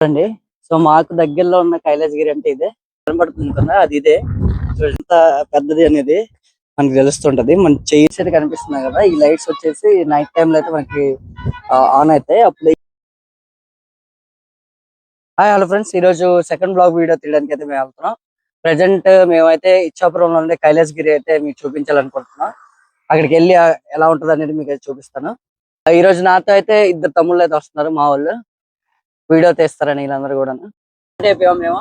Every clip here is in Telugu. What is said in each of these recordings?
అండి. సో మాకు దగ్గరలో ఉన్న కైలాసగిరి అంటే ఇదే కనబడుతుంది కదా, అది ఇదే. సో ఎంత పెద్దది అనేది మనకి తెలుస్తుంటది. మన చేసేది కనిపిస్తుంది కదా, ఈ లైట్స్ వచ్చేసి నైట్ టైం లో అయితే మనకి ఆన్ అవుతాయి అప్పుడు. హాయ్ హలో ఫ్రెండ్స్, ఈ రోజు సెకండ్ బ్లాగ్ వీడియో తీయడానికి అయితే మేము వెళ్తున్నాం. ప్రెసెంట్ మేమైతే ఇచ్చాపురంలో ఉండే కైలాసగిరి అయితే మీకు చూపించాలనుకుంటున్నాం. అక్కడికి వెళ్ళి ఎలా ఉంటది అనేది మీకు అయితే చూపిస్తాను. ఈ రోజు నాతో అయితే ఇద్దరు తమ్ముళ్ళు అయితే వస్తున్నారు, మా వాళ్ళు వీడియో తీస్తారని వీళ్ళందరూ కూడా. మేము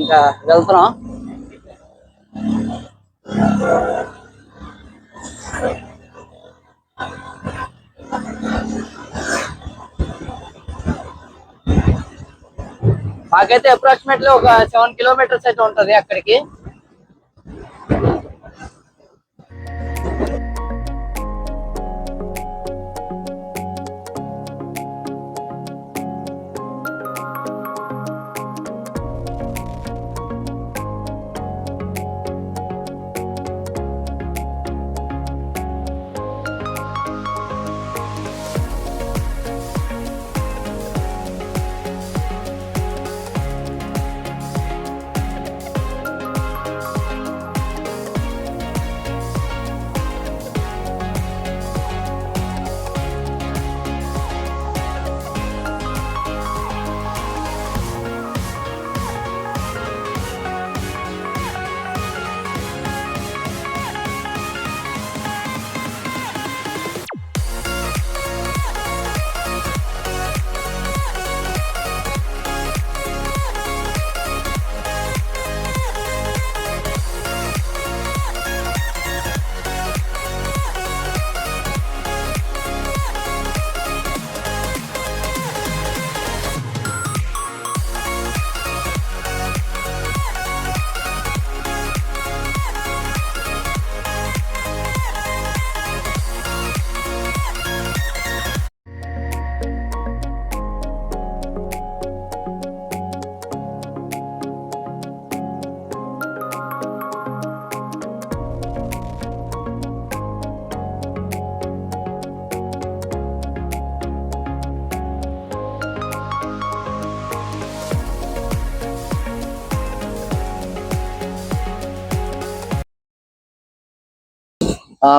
ఇంకా వెళ్తున్నాం. మాకైతే అప్రాక్సిమేట్లీ ఒక 7 కిలోమీటర్స్ అయితే ఉంటది అక్కడికి.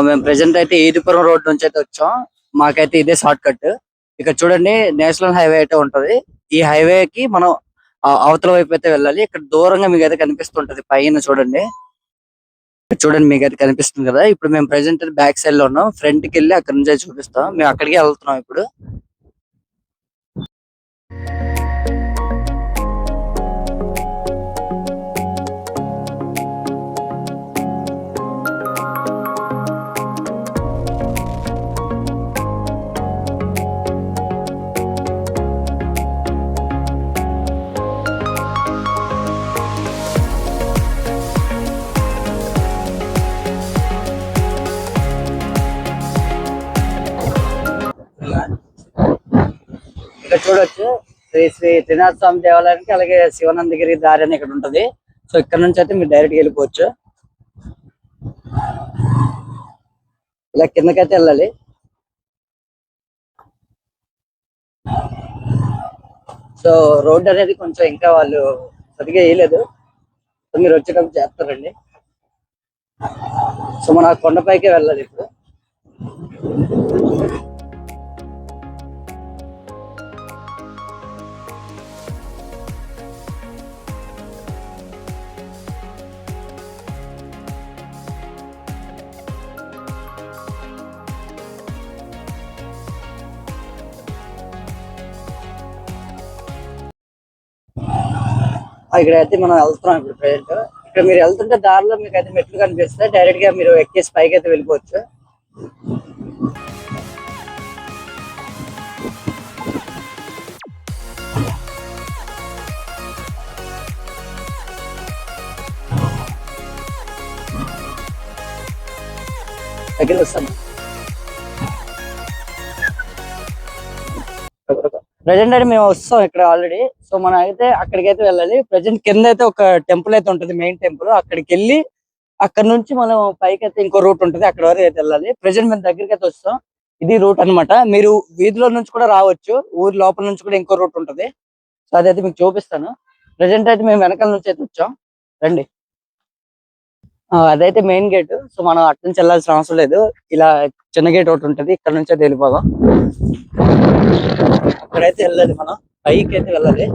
మేము ప్రెసెంట్ అయితే ఈదిపురం రోడ్ నుంచి అయితే వచ్చాం. మాకైతే ఇదే షార్ట్ కట్. ఇక్కడ చూడండి, నేషనల్ హైవే అయితే ఉంటది. ఈ హైవే కి మనం అవతల వైపు అయితే వెళ్ళాలి. ఇక్కడ దూరంగా మీకు అయితే కనిపిస్తుంటది, పైన చూడండి. చూడండి మీకు అయితే కనిపిస్తుంది కదా. ఇప్పుడు మేము ప్రెసెంట్ బ్యాక్ సైడ్ లో ఉన్నాం. ఫ్రంట్ కి వెళ్ళి అక్కడ నుంచి చూపిస్తాం. మేము అక్కడికే వెళ్తున్నాం ఇప్పుడు. ఇక్కడ చూడొచ్చు, శ్రీ శ్రీ త్రినాథ స్వామి దేవాలయానికి, అలాగే శివనందగిరి దారి అని ఇక్కడ ఉంటది. సో ఇక్కడ నుంచి అయితే మీరు డైరెక్ట్ గా వెళ్ళిపోవచ్చు. ఇలా కిందకైతే వెళ్ళాలి. సో రోడ్ అనేది కొంచెం ఇంకా వాళ్ళు సరిగా వేయలేదు. సో మీరు వచ్చేటప్పుడు చేస్తారండి. సో మన కొండపైకే వెళ్ళాలి ఇప్పుడు. ఇక్కడ అయితే మనం వెళ్తున్నాం ఇప్పుడు ప్రెసెంట్. ఇక్కడ మీరు వెళ్తుంటే దారిలో మీకు అయితే మెట్లు కనిపిస్తాయి. డైరెక్ట్ గా మీరు ఎక్కేసి పైకి అయితే వెళ్ళిపోవచ్చు. దగ్గర వస్తాను. ప్రజెంట్ అయితే మేము వస్తాం ఇక్కడ ఆల్రెడీ. సో మనం అయితే అక్కడికి అయితే వెళ్ళాలి. ప్రజెంట్ కింద అయితే ఒక టెంపుల్ అయితే ఉంటుంది, మెయిన్ టెంపుల్. అక్కడికి వెళ్ళి అక్కడ నుంచి మనం పైకి అయితే ఇంకో రూట్ ఉంటుంది, అక్కడ వరకు అయితే వెళ్ళాలి. ప్రజెంట్ మేము దగ్గరికి అయితే వస్తాం. ఇది రూట్ అన్నమాట. మీరు వీధిలో నుంచి కూడా రావచ్చు, ఊరి లోపల నుంచి కూడా ఇంకో రూట్ ఉంటుంది. సో అదైతే మీకు చూపిస్తాను. ప్రజెంట్ అయితే మేము వెనకాల నుంచి అయితే వచ్చాం, రండి. అదైతే మెయిన్ గేట్. సో మనం అటు నుంచి వెళ్ళాల్సిన అవసరం లేదు, ఇలా చిన్న గేట్ ఒకటి ఉంటది, ఇక్కడ నుంచి అయితే వెళ్ళిపోదాం. అక్కడైతే వెళ్ళాలి, మనం పైకి అయితే వెళ్ళాలి.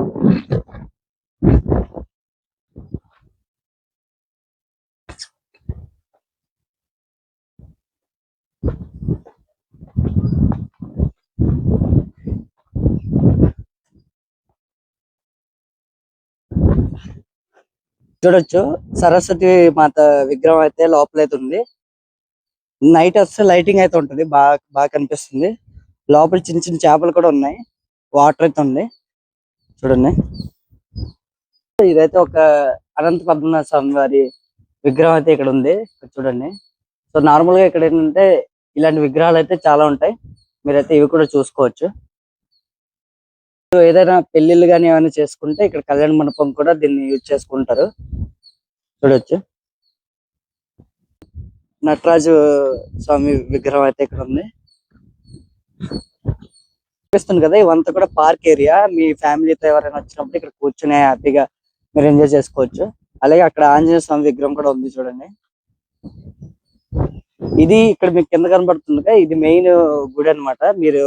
చూడొచ్చు, సరస్వతి మాత విగ్రహం అయితే లోపలైతే ఉంది. నైట్ వస్తే లైటింగ్ అయితే ఉంటుంది, బాగా బాగా కనిపిస్తుంది. లోపల చిన్న చిన్న చేపలు కూడా ఉన్నాయి, వాటర్ అయితే ఉంది చూడండి. ఇదైతే ఒక అనంత పద్మనాభ స్వామి వారి విగ్రహం అయితే ఇక్కడ ఉంది, చూడండి. సో నార్మల్ గా ఇక్కడ ఏంటంటే ఇలాంటి విగ్రహాలు అయితే చాలా ఉంటాయి, మీరైతే ఇవి కూడా చూసుకోవచ్చు. ఏదైనా పెళ్లిళ్ళు కానీ ఏమైనా చేసుకుంటే ఇక్కడ కళ్యాణ మండపం కూడా దీన్ని యూజ్ చేసుకుంటారు, చూడొచ్చు. నటరాజు స్వామి విగ్రహం అయితే ఇక్కడ ఉంది, చూపిస్తుంది కదా. ఇవంతా కూడా పార్క్ ఏరియా, మీ ఫ్యామిలీతో ఎవరైనా వచ్చినప్పుడు ఇక్కడ కూర్చుని హ్యాపీగా మీరు ఎంజాయ్ చేసుకోవచ్చు. అలాగే అక్కడ ఆంజనేయ స్వామి విగ్రహం కూడా ఉంది, చూడండి. ఇది ఇక్కడ మీకు కింద కనబడుతుంది, ఇది మెయిన్ గుడి అన్నమాట. మీరు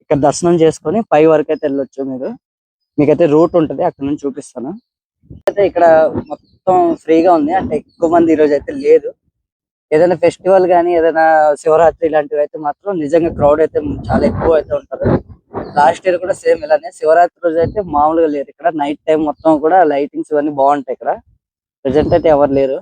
ఇక్కడ దర్శనం చేసుకొని పై వరకు అయితే వెళ్ళొచ్చు మీరు. మీకైతే రూట్ ఉంటది, అక్కడ నుంచి చూపిస్తాను. అయితే ఇక్కడ మొత్తం ఫ్రీగా ఉంది, అంటే ఎక్కువ మంది ఈ రోజు అయితే లేదు. ఏదైనా ఫెస్టివల్ కానీ ఏదైనా శివరాత్రి ఇలాంటివి అయితే మాత్రం నిజంగా క్రౌడ్ అయితే చాలా ఎక్కువ అయితే ఉంటారు. లాస్ట్ ఇయర్ కూడా సేమ్ ఇలానే శివరాత్రి రోజు అయితే మామూలుగా లేరు. ఇక్కడ నైట్ టైం మొత్తం కూడా లైటింగ్స్ ఇవన్నీ బాగుంటాయి. ఇక్కడ ప్రెసెంట్ అయితే ఎవరు లేరు.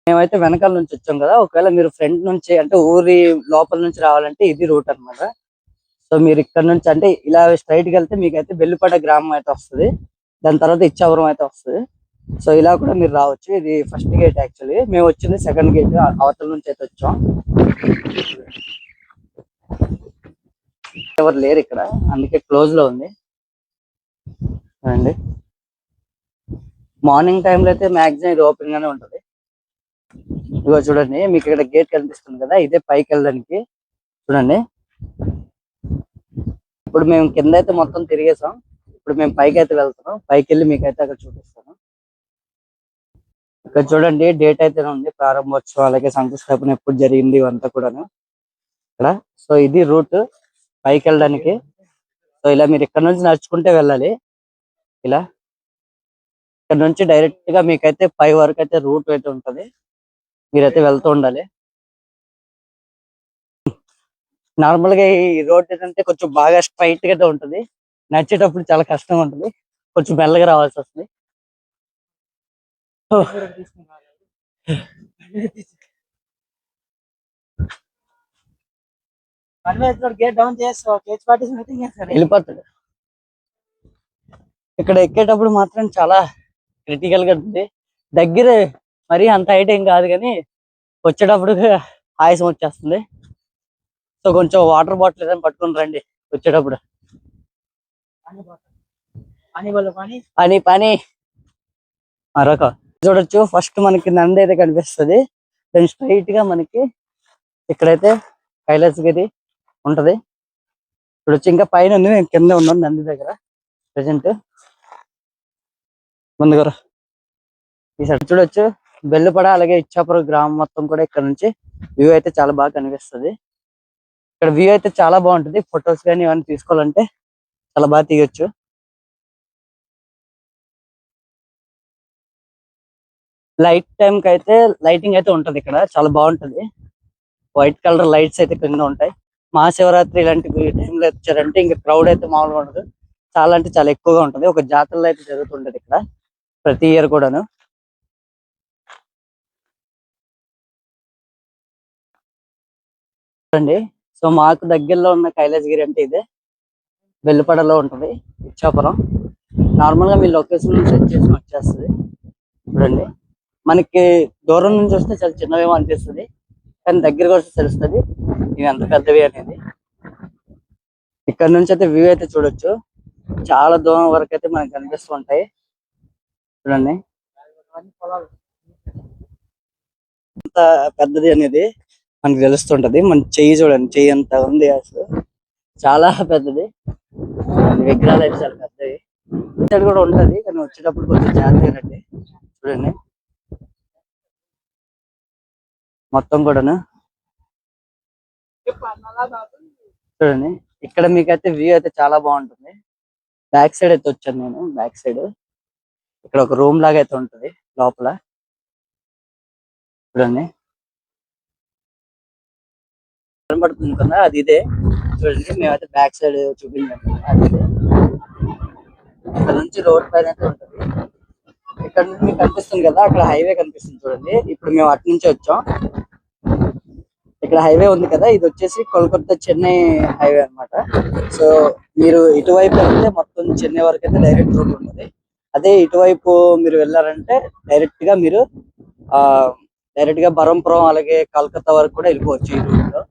మేమైతే వెనకాల నుంచి వచ్చాం కదా, ఒకవేళ మీరు ఫ్రంట్ నుంచి అంటే ఊరి లోపల నుంచి రావాలంటే ఇది రూట్ అన్నమాట. సో మీరు ఇక్కడ నుంచి అంటే ఇలా స్ట్రైట్ గా వెళ్తే మీకైతే బెల్లిపట గ్రామం అయితే వస్తుంది, దాని తర్వాత ఇచ్చాపురం అయితే వస్తుంది. సో ఇలా కూడా మీరు రావచ్చు. ఇది ఫస్ట్ గేట్, యాక్చువల్లీ మేము వచ్చింది సెకండ్ గేట్, అవతల నుంచి అయితే వచ్చాం. ఎవరు లేరు ఇక్కడ, అందుకే క్లోజ్ లో ఉంది అండి. మార్నింగ్ టైంలో అయితే మాక్సిమం ఇది ఓపెన్ గానే ఉంటది. ఇదిగో చూడండి, మీకు ఇక్కడ గేట్ కనిపిస్తుంది కదా, ఇదే పైకి వెళ్ళడానికి. చూడండి, ఇప్పుడు మేము కింద అయితే మొత్తం తిరిగేసాం, ఇప్పుడు మేము పైకి అయితే వెళ్తున్నాం. పైకి వెళ్ళి మీకైతే అక్కడ చూపిస్తాను. ఇక్కడ చూడండి డేట్ అయితే ఉంది, ప్రారంభోత్సవం అలాగే శంకుస్థాపన ఎప్పుడు జరిగింది ఇవంతా కూడాను ఇక్కడ. సో ఇది రూట్ పైకి వెళ్ళడానికి. సో ఇలా మీరు ఇక్కడ నుంచి నడుచుకుంటే వెళ్ళాలి. ఇలా ఇక్కడ నుంచి డైరెక్ట్ గా మీకైతే పై వరకు అయితే రూట్ అయితే ఉంటది, మీరైతే వెళ్తూ ఉండాలి. నార్మల్ గా ఈ రోడ్ ఏంటంటే కొంచెం బాగా స్ట్రైట్ గా ఉంటుంది, నడిచేటప్పుడు చాలా కష్టంగా ఉంటుంది, కొంచెం మెల్లగా రావాల్సి వస్తుంది. వెళ్ళిపోతాడు. ఇక్కడ ఎక్కేటప్పుడు మాత్రం చాలా క్రిటికల్ గా ఉంటుంది. దగ్గర మరి అంత హైట్ ఏం కాదు, కానీ వచ్చేటప్పుడు ఆయాసం వచ్చేస్తుంది. సో కొంచెం వాటర్ బాటిల్ ఏదైనా పట్టుకుని రండి వచ్చేటప్పుడు. పని పని మరొక చూడొచ్చు. ఫస్ట్ మనకి నంది అయితే కనిపిస్తుంది, దాని స్ట్రైట్ గా మనకి ఇక్కడైతే కైలాసగిరి ఉంటది. చూడొచ్చు, ఇంకా పైన ఉంది, మేము కింద ఉన్నాం నంది దగ్గర ప్రెసెంట్. ముందుగా ఈ సైడ్ చూడొచ్చు బెల్లుపడ అలాగే ఇచ్చాపురం గ్రామం మొత్తం కూడా ఇక్కడ నుంచి వ్యూ అయితే చాలా బాగా కనిపిస్తుంది. ఇక్కడ వ్యూ అయితే చాలా బాగుంటుంది, ఫొటోస్ కానీ ఇవన్నీ తీసుకోవాలంటే చాలా బాగా తీయొచ్చు. లైట్ టైం కి అయితే లైటింగ్ అయితే ఉంటది ఇక్కడ, చాలా బాగుంటది. వైట్ కలర్ లైట్స్ అయితే కింద ఉంటాయి. మహాశివరాత్రి ఇలాంటి టైంలో వచ్చారంటే ఇంకా క్రౌడ్ అయితే మామూలుగా ఉండదు, చాలా అంటే చాలా ఎక్కువగా ఉంటది. ఒక జాతరలో అయితే జరుగుతుంటది ఇక్కడ ప్రతి ఇయర్ కూడాను. చూడండి, సో మాకు దగ్గరలో ఉన్న కైలాసగిరి అంటే ఇదే, బెల్లుపడలో ఉంటది ఇచ్చాపురం. నార్మల్ గా మీ లొకేషన్ నుంచి సెట్ చేసి వచ్చేస్తుంది. చూడండి, మనకి దూరం నుంచి వస్తే చాలా చిన్నవేమో అనిపిస్తుంది, కానీ దగ్గరకు వస్తే తెలుస్తుంది ఇవి ఎంత పెద్దవి అనేది. ఇక్కడ నుంచి అయితే వ్యూ అయితే చూడొచ్చు, చాలా దూరం వరకు అయితే మనకు కనిపిస్తూ ఉంటాయి. చూడండి ఎంత పెద్దది అనేది మనకి తెలుస్తుంటది. మన చెయ్యి చూడండి, చెయ్యి ఎంత ఉంది అసలు, చాలా పెద్దది. విగ్రహాలు అయితే చాలా పెద్దవి. సైడ్ కూడా ఉంటది కానీ వచ్చేటప్పుడు కొంచెం జాగ్రత్తగా రండి. చూడండి మొత్తం కూడాను. చూడండి ఇక్కడ మీకైతే వ్యూ అయితే చాలా బాగుంటుంది. బ్యాక్ సైడ్ అయితే వచ్చాను నేను. బ్యాక్ సైడ్ ఇక్కడ ఒక రూమ్ లాగా అయితే ఉంటది లోపల. చూడండి కనబడుతుంది కదా అది ఇదే. చూడండి మేమైతే బ్యాక్ సైడ్ చూపించాము అది ఇదే. ఇక్కడ నుంచి రోడ్ పైన అయితే ఉంటది. ఇక్కడ నుంచి మీకు కనిపిస్తుంది కదా అక్కడ హైవే కనిపిస్తుంది చూడండి. ఇప్పుడు మేము అటు నుంచి వచ్చాం. ఇక్కడ హైవే ఉంది కదా ఇది వచ్చేసి కోల్కతా చెన్నై హైవే అన్నమాట. సో మీరు ఇటువైపు వెళ్తే మొత్తం చెన్నై వరకు అయితే డైరెక్ట్ రూట్ ఉంటుంది. అదే ఇటువైపు మీరు వెళ్ళారంటే డైరెక్ట్ గా మీరు ఆ డైరెక్ట్ గా బరంపురం అలాగే కలకత్తా వరకు కూడా వెళ్ళిపోవచ్చు ఈ రూట్ లో.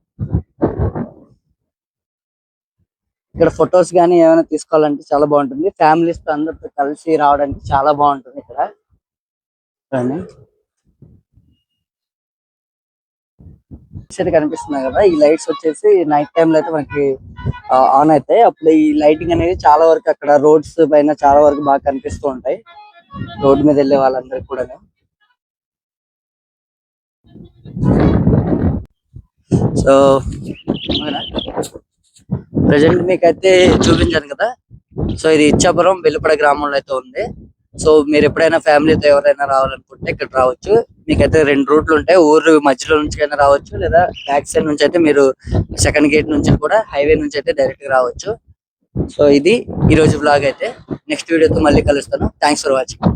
ఇక్కడ ఫొటోస్ గానీ ఏమైనా తీసుకోవాలంటే చాలా బాగుంటుంది. ఫ్యామిలీస్ తో అందరితో కలిసి రావడానికి చాలా బాగుంటుంది ఇక్కడ. చూడండి అయితే కనిపిస్తున్నాయి కదా ఈ లైట్స్ వచ్చేసి నైట్ టైం లో అయితే మనకి ఆన్ అవుతాయి. అప్పుడు ఈ లైటింగ్ అనేది చాలా వరకు అక్కడ రోడ్స్ పైన చాలా వరకు బాగా కనిపిస్తూ ఉంటాయి రోడ్ మీద వెళ్ళే వాళ్ళందరికీ కూడా. సో ప్రజెంట్ మీకైతే చూపించాను కదా. సో ఇది ఇచ్చాపురం వెలుపడ గ్రామంలో అయితే ఉంది. సో మీరు ఎప్పుడైనా ఫ్యామిలీతో ఎవరైనా రావాలనుకుంటే ఇక్కడ రావచ్చు. మీకైతే 2 రూట్లు ఉంటాయి. ఊరు మధ్యలో నుంచి అయినా రావచ్చు లేదా బ్యాక్ సైడ్ నుంచి అయితే మీరు సెకండ్ గేట్ నుంచి కూడా హైవే నుంచి అయితే డైరెక్ట్ గా రావచ్చు. సో ఇది ఈ రోజు బ్లాగ్ అయితే. నెక్స్ట్ వీడియోతో మళ్ళీ కలుస్తాను. Thanks for watching.